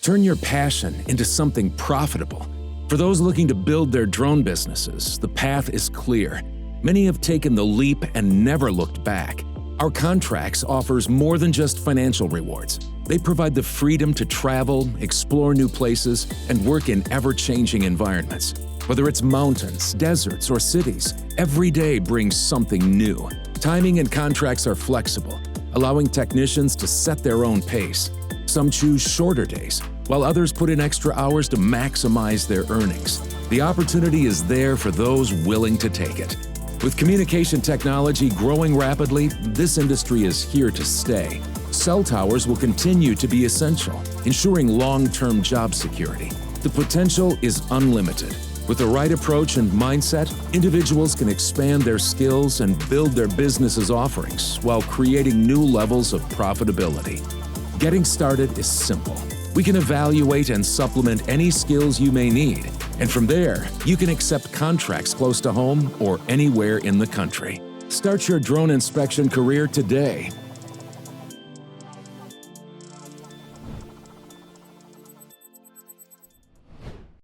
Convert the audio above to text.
Turn your passion into something profitable. For those looking to build their drone businesses, the path is clear. Many have taken the leap and never looked back. Our contracts offers more than just financial rewards. They provide the freedom to travel, explore new places, and work in ever-changing environments. Whether it's mountains, deserts, or cities, every day brings something new. Timing and contracts are flexible, allowing technicians to set their own pace. Some choose shorter days, while others put in extra hours to maximize their earnings. The opportunity is there for those willing to take it. With communication technology growing rapidly, this industry is here to stay. Cell towers will continue to be essential, ensuring long-term job security. The potential is unlimited. With the right approach and mindset, individuals can expand their skills and build their business's offerings while creating new levels of profitability. Getting started is simple. We can evaluate and supplement any skills you may need, and from there, you can accept contracts close to home or anywhere in the country. Start your drone inspection career today